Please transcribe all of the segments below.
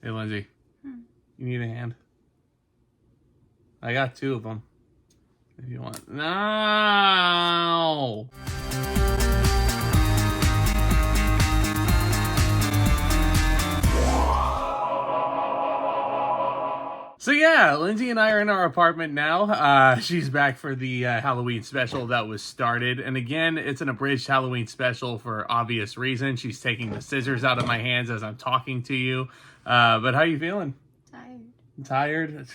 Hey, Lindsey. You need a hand? I got 2 of them. If you want. No! So yeah, Lindsey and I are in our apartment now. She's back for the Halloween special that was started. And again, it's an abridged Halloween special for obvious reasons. She's taking the scissors out of my hands as I'm talking to you. But how you feeling? Tired?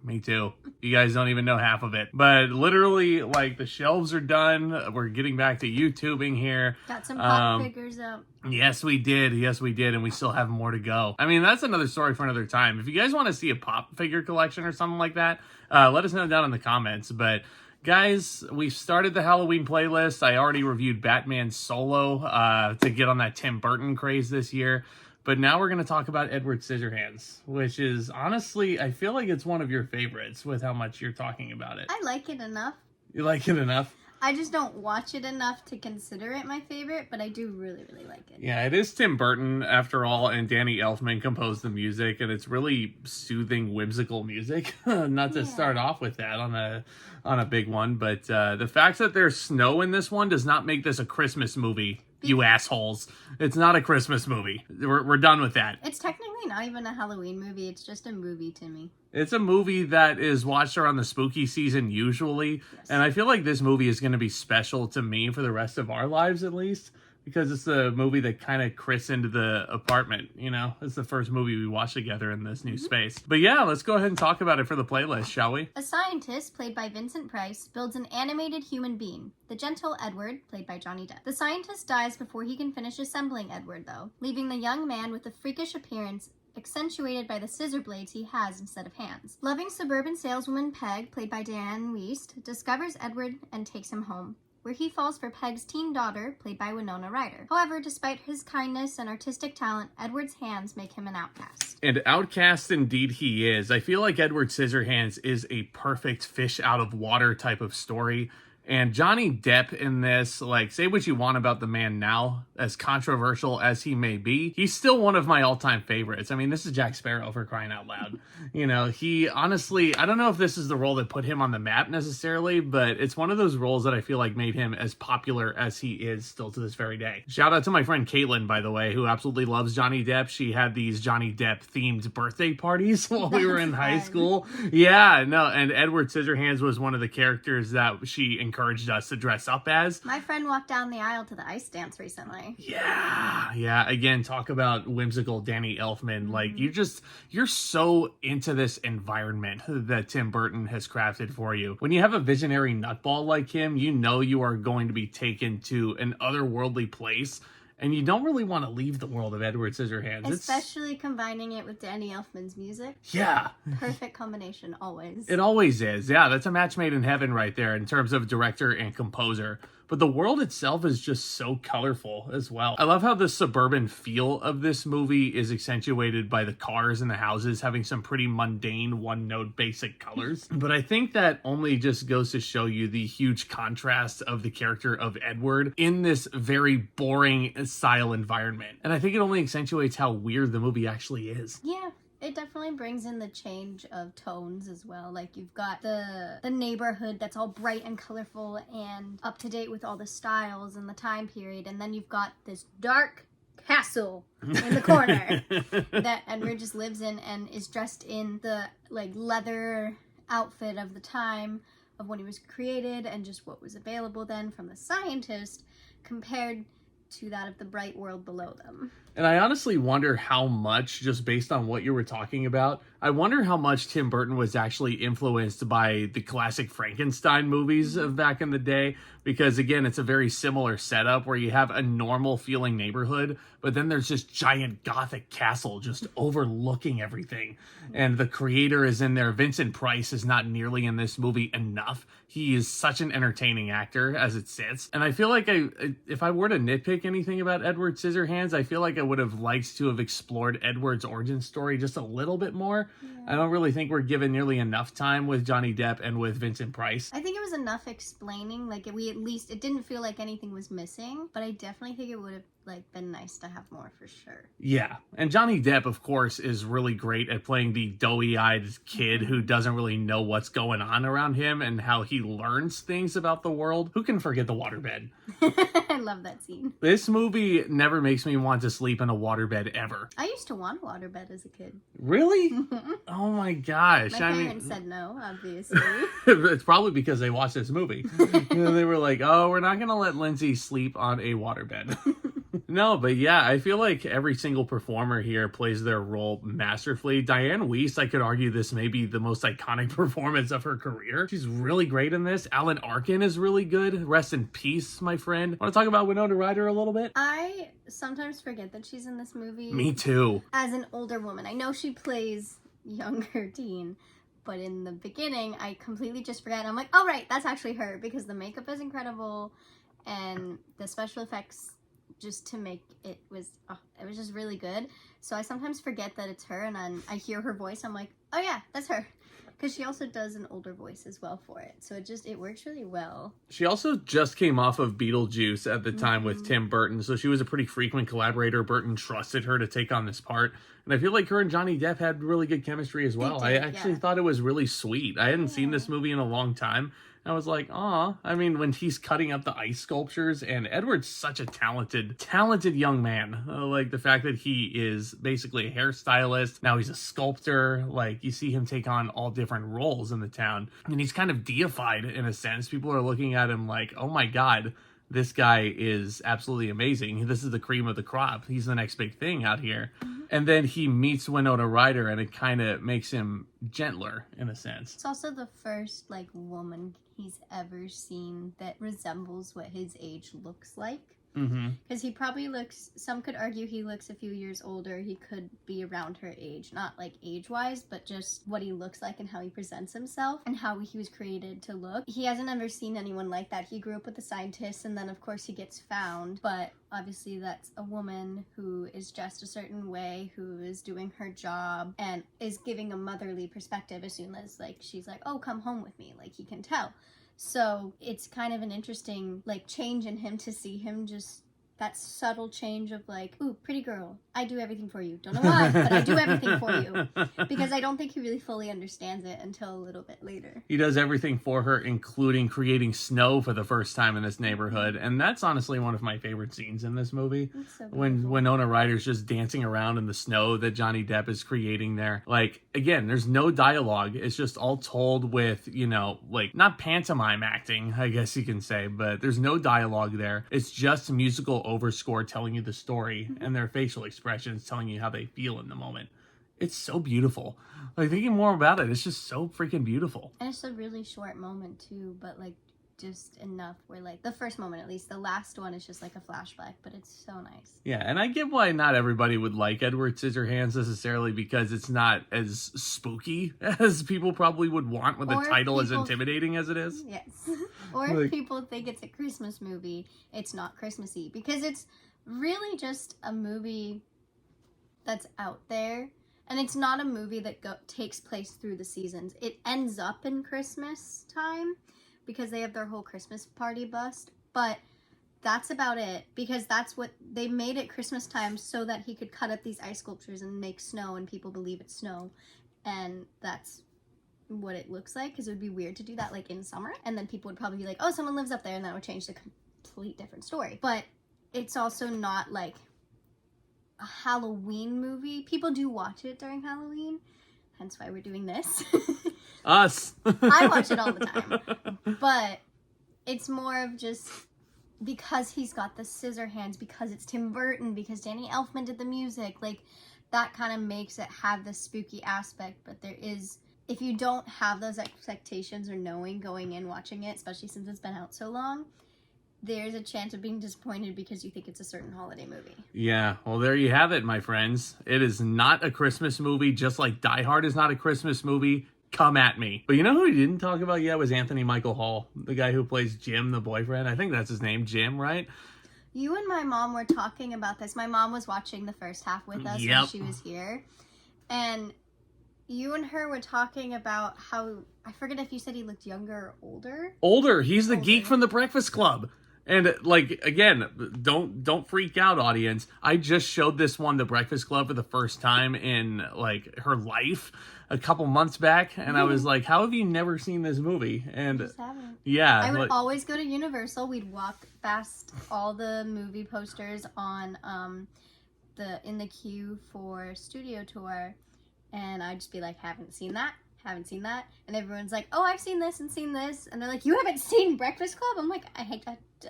Me too. You guys don't even know half of it. But literally, like, the shelves are done. We're getting back to YouTubing here. Got some pop figures up. Yes, we did. And we still have more to go. I mean, that's another story for another time. If you guys want to see a pop figure collection or something like that, let us know down in the comments. But guys, we've started the Halloween playlist. I already reviewed Batman Solo to get on that Tim Burton craze this year. But now we're going to talk about Edward Scissorhands, which is, honestly, I feel like it's one of your favorites with how much you're talking about it. I like it enough. You like it enough? I just don't watch it enough to consider it my favorite, but I do really, really like it. Yeah, it is Tim Burton, after all, and Danny Elfman composed the music, and it's really soothing, whimsical music. Not to start off with that on a big one, but the fact that there's snow in this one does not make this a Christmas movie. You assholes. It's not a Christmas movie. We're done with that. It's technically not even a Halloween movie. It's just a movie to me. It's a movie that is watched around the spooky season usually. Yes. And I feel like this movie is going to be special to me for the rest of our lives, at least. Because it's the movie that kind of christened the apartment, you know? It's the first movie we watched together in this new space. But yeah, let's go ahead and talk about it for the playlist, shall we? A scientist, played by Vincent Price, builds an animated human being, the gentle Edward, played by Johnny Depp. The scientist dies before he can finish assembling Edward, though, leaving the young man with a freakish appearance accentuated by the scissor blades he has instead of hands. Loving suburban saleswoman Peg, played by Diane Wiest, discovers Edward and takes him home, where he falls for Peg's teen daughter, played by Winona Ryder. However, despite his kindness and artistic talent, Edward's hands make him an outcast. And outcast indeed he is. I feel like Edward Scissorhands is a perfect fish out of water type of story. And Johnny Depp in this, like, say what you want about the man now, as controversial as he may be, he's still one of my all-time favorites. I mean, this is Jack Sparrow, for crying out loud. You know, he honestly, I don't know if this is the role that put him on the map necessarily, but it's one of those roles that I feel like made him as popular as he is still to this very day. Shout out to my friend Caitlin, by the way, who absolutely loves Johnny Depp. She had these Johnny Depp-themed birthday parties while we were in high school. Yeah, no, and Edward Scissorhands was one of the characters that she encouraged us to dress up as. My friend walked down the aisle to the ice dance recently. Yeah. Again, talk about whimsical Danny Elfman. Like, you're so into this environment that Tim Burton has crafted for you. When you have a visionary nutball like him, you know you are going to be taken to an otherworldly place. And you don't really want to leave the world of Edward Scissorhands. Especially combining it with Danny Elfman's music. Yeah. Perfect combination, always. It always is. Yeah, that's a match made in heaven right there in terms of director and composer. But the world itself is just so colorful as well. I love how the suburban feel of this movie is accentuated by the cars and the houses having some pretty mundane, one-note basic colors. But I think that only just goes to show you the huge contrast of the character of Edward in this very boring style environment. And I think it only accentuates how weird the movie actually is. Yeah. It definitely brings in the change of tones as well. Like, you've got the neighborhood that's all bright and colorful and up to date with all the styles and the time period. And then you've got this dark castle in the corner that Edward just lives in and is dressed in the, like, leather outfit of the time of when he was created and just what was available then from the scientist compared to that of the bright world below them. And I honestly wonder how much, just based on what you were talking about, I wonder how much Tim Burton was actually influenced by the classic Frankenstein movies of back in the day. Because again, it's a very similar setup where you have a normal feeling neighborhood, but then there's this giant gothic castle just overlooking everything. And the creator is in there. Vincent Price is not nearly in this movie enough. He is such an entertaining actor as it sits. And I feel like if I were to nitpick anything about Edward Scissorhands, I feel like I would have liked to have explored Edward's origin story just a little bit more. Yeah. I don't really think we're given nearly enough time with Johnny Depp and with Vincent Price. I think it was enough explaining. Like, it didn't feel like anything was missing, but I definitely think it would have, like, been nice to have more for sure. Yeah. And Johnny Depp, of course, is really great at playing the doughy-eyed kid who doesn't really know what's going on around him and how he learns things about the world. Who can forget the waterbed? I love that scene. This movie never makes me want to sleep in a waterbed ever. I used to want a waterbed as a kid. Really? Oh my gosh. My parents said no, obviously. It's probably because they watched this movie. They were like, oh, we're not going to let Lindsey sleep on a waterbed. No, but yeah, I feel like every single performer here plays their role masterfully. Diane Wiest, I could argue this may be the most iconic performance of her career. She's really great in this. Alan Arkin is really good. Rest in peace, my friend. Want to talk about Winona Ryder a little bit? I sometimes forget that she's in this movie. Me too. As an older woman. I know she plays younger teen, but in the beginning, I completely just forgot. And I'm like, oh, right, that's actually her, because the makeup is incredible and the special effects just to make it was just really good. So I sometimes forget that it's her, and then I hear her voice, I'm like, oh yeah, that's her, because she also does an older voice as well for it, so it works really well. She also just came off of Beetlejuice at the time with Tim Burton, so she was a pretty frequent collaborator. Burton trusted her to take on this part, and I feel like her and Johnny Depp had really good chemistry as well. I actually thought it was really sweet. I hadn't seen this movie in a long time. I was like, aw. I mean, when he's cutting up the ice sculptures, and Edward's such a talented young man. Like, the fact that he is basically a hairstylist, now he's a sculptor. Like, you see him take on all different roles in the town. And he's kind of deified in a sense. People are looking at him like, oh my god, this guy is absolutely amazing. This is the cream of the crop. He's the next big thing out here. And then he meets Winona Ryder, and it kind of makes him gentler in a sense. It's also the first, like, woman he's ever seen that resembles what his age looks like. Because he probably looks, some could argue he looks a few years older. He could be around her age, not like age-wise, but just what he looks like and how he presents himself and how he was created to look. He hasn't ever seen anyone like that. He grew up with a scientist, and then of course he gets found, but obviously that's a woman who is dressed a certain way, who is doing her job and is giving a motherly perspective as soon as, like, she's like, oh, come home with me. Like, he can tell. So it's kind of an interesting, like, change in him to see him just that subtle change of, like, ooh, pretty girl, I do everything for you. Don't know why, but I do everything for you. Because I don't think he really fully understands it until a little bit later. He does everything for her, including creating snow for the first time in this neighborhood. And that's honestly one of my favorite scenes in this movie. So when Winona Ryder's just dancing around in the snow that Johnny Depp is creating there. Like, again, there's no dialogue. It's just all told with, you know, like, not pantomime acting, I guess you can say, but there's no dialogue there. It's just musical overscore telling you the story and their facial expressions telling you how they feel in the moment. It's so beautiful. Like, thinking more about it, it's just so freaking beautiful. And it's a really short moment too, but, like, just enough where, like, the first moment at least, the last one is just like a flashback, but it's so nice. Yeah, and I get why not everybody would like Edward Scissorhands necessarily, because it's not as spooky as people probably would want with the title as intimidating as it is. Yes. Or if people think it's a Christmas movie, it's not Christmassy, because it's really just a movie that's out there, and it's not a movie that takes place through the seasons. It ends up in Christmas time, because they have their whole Christmas party bust, but that's about it, because that's what they made at Christmas time, so that he could cut up these ice sculptures and make snow and people believe it's snow, and that's what it looks like, because it would be weird to do that, like, in summer, and then people would probably be like, oh, someone lives up there, and that would change the complete different story. But it's also not like a Halloween movie. People do watch it during Halloween, hence why we're doing this. Us. I watch it all the time. But it's more of just because he's got the Scissorhands, because it's Tim Burton, because Danny Elfman did the music, like, that kind of makes it have this spooky aspect. But there is, if you don't have those expectations or knowing going in watching it, especially since it's been out so long, there's a chance of being disappointed because you think it's a certain holiday movie. Yeah, well, there you have it, my friends. It is not a Christmas movie, just like Die Hard is not a Christmas movie. Come at me. But you know who we didn't talk about yet was Anthony Michael Hall, the guy who plays Jim, the boyfriend. I think that's his name, Jim, right? You and my mom were talking about this. My mom was watching the first half with us when she was here. And you and her were talking about how, I forget if you said he looked younger or older. Older. He's the Older. geek from the Breakfast Club. And like, again, don't freak out, audience. I just showed this one, The Breakfast Club, for the first time in like her life a couple months back, and I was like, how have you never seen this movie? And Just haven't. yeah, I would always go to Universal. We'd walk past all the movie posters on in the queue for studio tour, and I'd just be like, haven't seen that, and everyone's like, oh, I've seen this, and they're like, you haven't seen Breakfast Club? I'm like,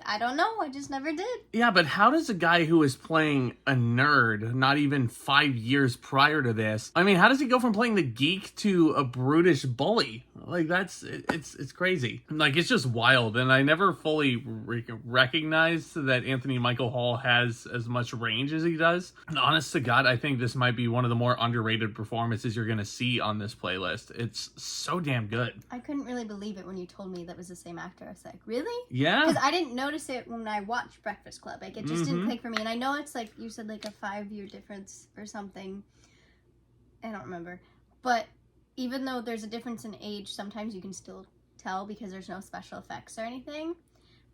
I don't know, I just never did. Yeah, but how does a guy who is playing a nerd, not even 5 years prior to this, I mean, how does he go from playing the geek to a brutish bully? Like, it's crazy. Like, it's just wild, and I never fully recognized that Anthony Michael Hall has as much range as he does. And honest to God, I think this might be one of the more underrated performances you're going to see on this playlist. It's so damn good. I couldn't really believe it when you told me that was the same actor. I was like, really? Yeah. Because I didn't notice it when I watched Breakfast Club. Like, it just didn't click for me. And I know it's like, you said like a 5-year difference or something. I don't remember. But even though there's a difference in age, sometimes you can still tell because there's no special effects or anything.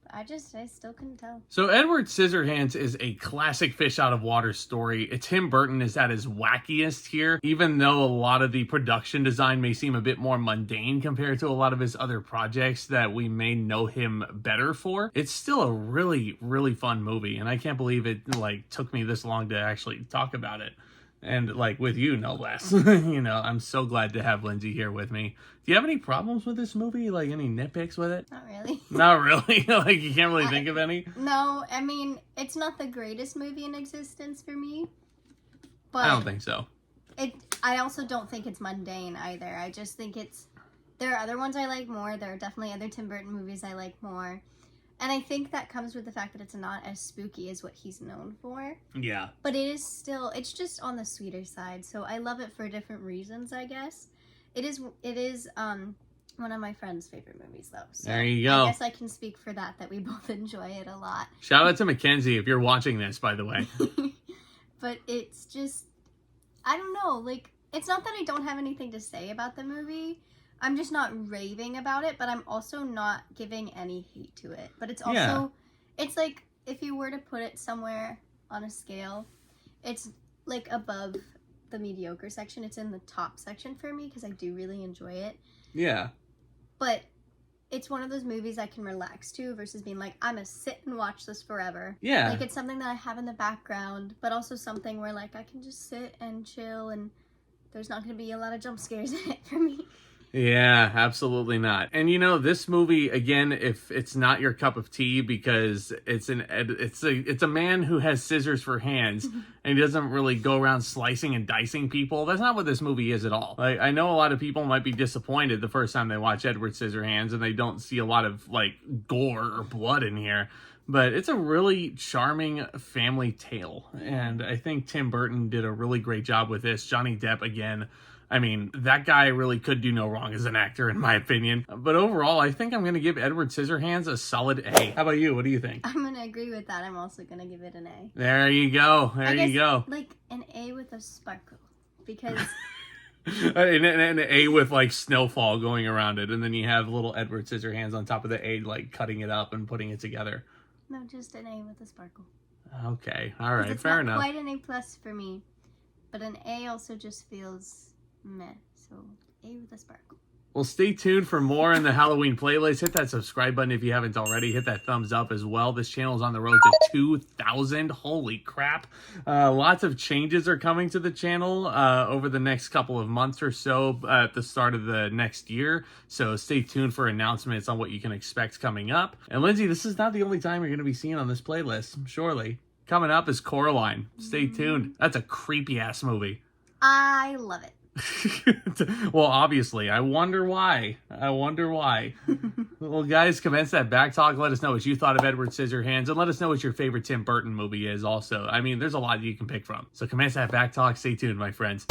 But I still couldn't tell. So Edward Scissorhands is a classic fish out of water story. Tim Burton is at his wackiest here, even though a lot of the production design may seem a bit more mundane compared to a lot of his other projects that we may know him better for. It's still a really, really fun movie, and I can't believe it like took me this long to actually talk about it. And like with you, no less. You know, I'm so glad to have Lindsey here with me. Do you have any problems with this movie? Like any nitpicks with it? Not really. Not really? Like you can't really think of any? No, I mean, it's not the greatest movie in existence for me. But I don't think so. I also don't think it's mundane either. I just think there are other ones I like more. There are definitely other Tim Burton movies I like more. And I think that comes with the fact that it's not as spooky as what he's known for. Yeah. But it's just on the sweeter side. So I love it for different reasons, I guess. It is one of my friend's favorite movies, though. So there you go. I guess I can speak for that we both enjoy it a lot. Shout out to Mackenzie if you're watching this, by the way. But it's just, I don't know, like, it's not that I don't have anything to say about the movie. I'm just not raving about it, but I'm also not giving any hate to it. But it's also, It's like, if you were to put it somewhere on a scale, it's like above the mediocre section. It's in the top section for me because I do really enjoy it. Yeah. But it's one of those movies I can relax to versus being like, I'm gonna sit and watch this forever. Yeah. Like, it's something that I have in the background, but also something where, like, I can just sit and chill and there's not gonna be a lot of jump scares in it for me. Yeah, absolutely not. And you know, this movie, again, if it's not your cup of tea because it's a man who has scissors for hands and he doesn't really go around slicing and dicing people, that's not what this movie is at all. Like, I know a lot of people might be disappointed the first time they watch Edward Scissorhands and they don't see a lot of like gore or blood in here. But it's a really charming family tale. And I think Tim Burton did a really great job with this. Johnny Depp, again, I mean, that guy really could do no wrong as an actor, in my opinion. But overall, I think I'm going to give Edward Scissorhands a solid A. How about you? What do you think? I'm going to agree with that. I'm also going to give it an A. There you go. There you go. Like an A with a sparkle. Because... and an A with, like, snowfall going around it. And then you have little Edward Scissorhands on top of the A, like, cutting it up and putting it together. No, just an A with a sparkle. Okay. All right. Fair enough. It's not quite an A plus for me. But an A also just feels... meh, so A with a sparkle. Well, stay tuned for more in the Halloween playlist. Hit that subscribe button if you haven't already. Hit that thumbs up as well. This channel is on the road to 2,000. Holy crap. Lots of changes are coming to the channel over the next couple of months or so at the start of the next year. So stay tuned for announcements on what you can expect coming up. And Lindsey, this is not the only time you're going to be seen on this playlist, surely. Coming up is Coraline. Stay tuned. That's a creepy-ass movie. I love it. Well, obviously. I wonder why. Well, guys, commence that back talk. Let us know what you thought of Edward Scissorhands, and let us know what your favorite Tim Burton movie is also. I mean, there's a lot you can pick from. So commence that back talk. Stay tuned, my friends.